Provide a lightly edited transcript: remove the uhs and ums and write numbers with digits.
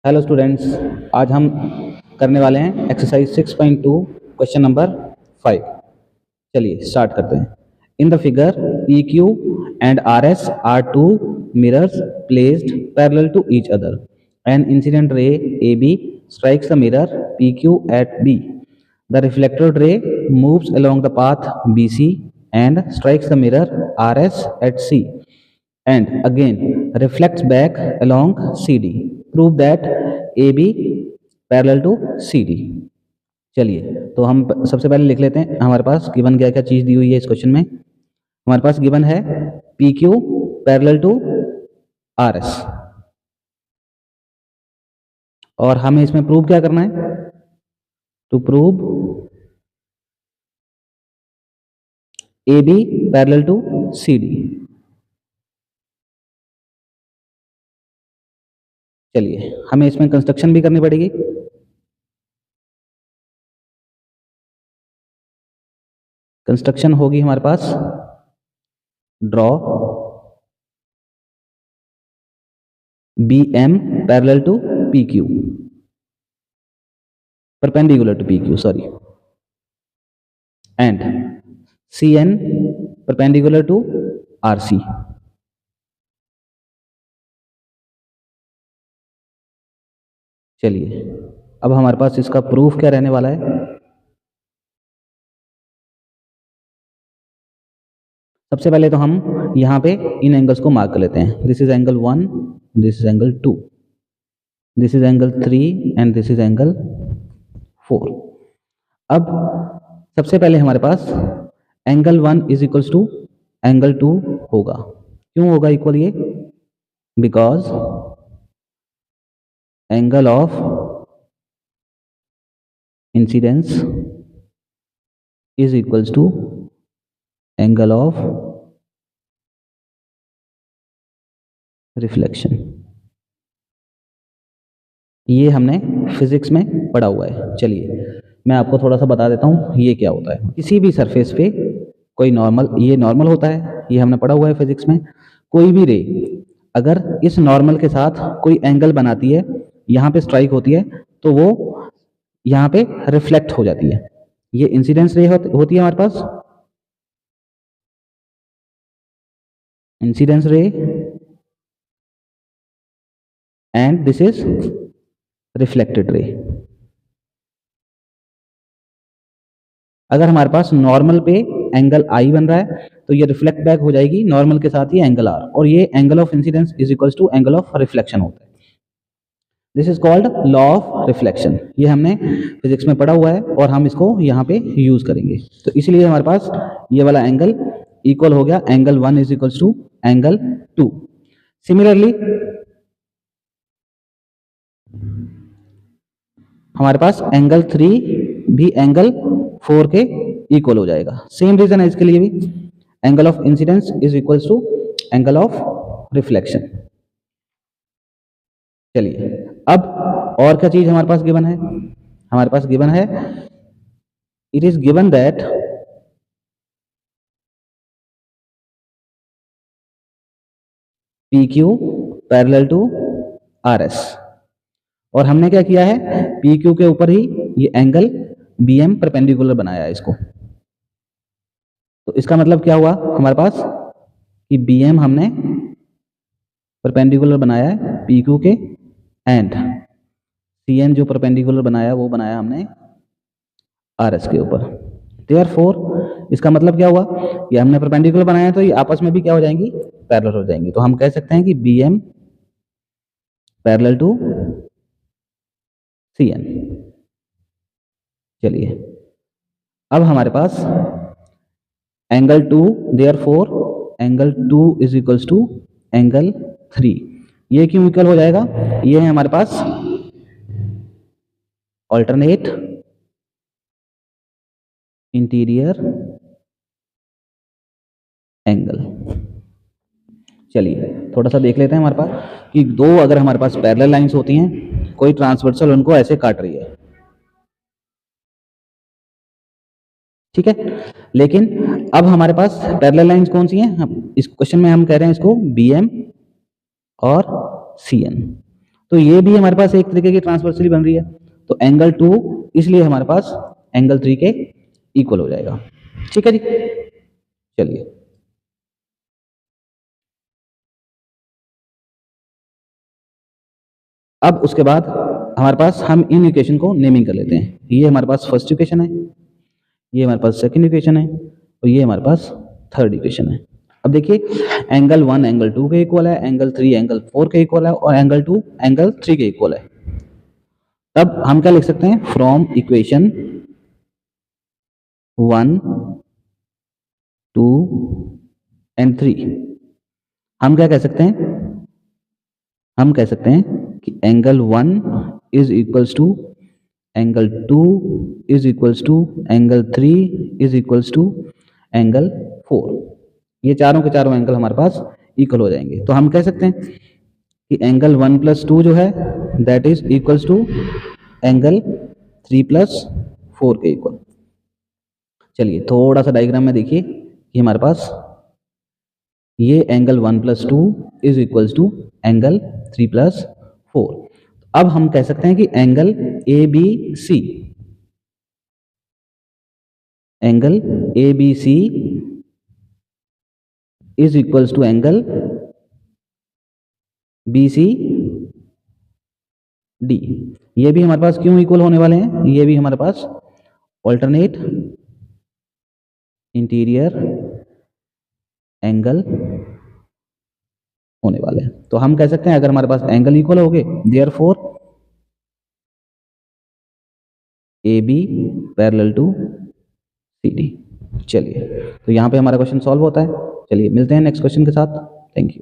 Hello students, आज हम करने वाले हैं एक्सरसाइज 6.2 क्वेश्चन नंबर 5। चलिए स्टार्ट करते हैं। In the figure P Q and R S are two mirrors placed parallel to each other. An incident ray A B strikes the mirror P Q at B. The reflected ray moves along the path BC and strikes the mirror RS at C and again reflects back along CD. Prove that AB parallel to CD. चलिए तो हम सबसे पहले लिख लेते हैं हमारे पास गिवन क्या क्या चीज दी हुई है इस क्वेश्चन में। हमारे पास गिवन है PQ पैरेलल टू RS और हमें इसमें प्रूव क्या करना है? To prove AB parallel to CD। चलिए हमें इसमें कंस्ट्रक्शन भी करनी पड़ेगी। कंस्ट्रक्शन होगी हमारे पास draw BM parallel to PQ, perpendicular to PQ sorry, and CN perpendicular to RC। चलिए अब हमारे पास इसका प्रूफ क्या रहने वाला है? सबसे पहले तो हम यहाँ पे इन एंगल्स को मार्क कर लेते हैं। This is angle 1, this is angle 2, this is angle 3 and this is angle 4। अब सबसे पहले हमारे पास angle 1 is equals to angle 2 होगा। क्यों होगा इक्वल ये? Because angle of incidence is equals to angle of reflection. ये हमने फिजिक्स में पढ़ा हुआ है। चलिए मैं आपको थोड़ा सा बता देता हूँ ये क्या होता है। किसी भी सरफेस पे कोई नॉर्मल, ये नॉर्मल होता है, ये हमने पढ़ा हुआ है फिजिक्स में। कोई भी रे अगर इस नॉर्मल के साथ कोई एंगल बनाती है, यहाँ पे स्ट्राइक होती है, तो वो यहाँ पे रिफ्लेक्ट हो जाती है। ये इंसिडेंस रे होती है हमारे पास, incidence ray, and this is reflected ray. अगर हमारे पास नॉर्मल पे एंगल आई बन रहा है तो ये रिफ्लेक्ट बैक हो जाएगी नॉर्मल के साथ ही एंगल आर, और ये angle of incidence is equals to angle of reflection होता है। This is called law of reflection. ये हमने फिजिक्स में पढ़ा हुआ है और हम इसको यहाँ पे यूज करेंगे। तो इसलिए हमारे पास ये वाला एंगल इक्वल हो गया angle 1 is equals to angle 2। Similarly हमारे पास एंगल 3 भी एंगल 4 के इक्वल हो जाएगा। सेम रीजन है इसके लिए भी, angle of incidence is equals to angle of reflection. चलिए अब और क्या चीज हमारे पास गिवन है? हमारे पास गिवन है, it is given that PQ parallel to RS, और हमने क्या किया है, PQ के ऊपर ही ये एंगल BM परपेंडिकुलर बनाया है इसको। तो इसका मतलब क्या हुआ हमारे पास कि BM हमने परपेंडिकुलर बनाया है PQ के, एंड CN जो परपेंडिकुलर बनाया वो बनाया हमने RS के ऊपर। देयरफॉर इसका मतलब क्या हुआ, ये हमने परपेंडिकुलर बनाया तो ये आपस में भी क्या हो जाएंगी, पैरेलल हो जाएंगी। तो हम कह सकते हैं कि BM पैरेलल टू CN। चलिए अब हमारे पास angle 2, therefore angle 2 is equals to angle 3। ये क्यों इक्वल हो जाएगा? ये है हमारे पास ऑल्टरनेट इंटीरियर एंगल। चलिए थोड़ा सा देख लेते हैं हमारे पास कि दो अगर हमारे पास पैरेलल लाइंस होती हैं, कोई ट्रांसवर्सल उनको ऐसे काट रही है, ठीक है। लेकिन अब हमारे पास पैरेलल लाइंस कौन सी हैं? इस क्वेश्चन में हम कह रहे हैं इसको BM और CN। तो ये भी हमारे पास एक तरीके की ट्रांसवर्सली बन रही है, तो एंगल 2 इसलिए हमारे पास एंगल 3 के इक्वल हो जाएगा। ठीक है जी, चलिए अब उसके बाद हमारे पास हम इन इक्वेशन को नेमिंग कर लेते हैं। ये हमारे पास फर्स्ट इक्वेशन है, ये हमारे पास सेकंड इक्वेशन है और ये हमारे पास थर्ड इक्वेशन है। अब देखिए एंगल 1 एंगल 2 के इक्वल है, एंगल 3 एंगल 4 के इक्वल है और एंगल 2 एंगल 3 के इक्वल है। तब हम क्या लिख सकते हैं, फ्रॉम इक्वेशन 1 2 एंड 3 हम क्या कह सकते हैं, हम कह सकते हैं कि angle 1 is equals to angle 2 is equals to angle 3 is equals to angle 4। ये चारों के चारों एंगल हमारे पास इक्वल हो जाएंगे। तो हम कह सकते हैं कि एंगल 1 + 2 जो है that is equals to angle 3 + 4 के इक्वल। चलिए थोड़ा सा डायग्राम में देखिए कि हमारे पास ये angle 1 + 2 is equals to angle 3 + 4। अब हम कह सकते हैं कि angle ABC, angle ABC is equals to angle BCD। ये भी हमारे पास क्यों इक्वल होने वाले हैं, ये भी हमारे पास ऑल्टरनेट इंटीरियर एंगल होने वाले हैं। तो हम कह सकते हैं अगर हमारे पास एंगल इक्वल हो गए therefore AB parallel to CD। चलिए तो यहाँ पे हमारा क्वेश्चन सॉल्व होता है। चलिए मिलते हैं नेक्स्ट क्वेश्चन के साथ। Thank you.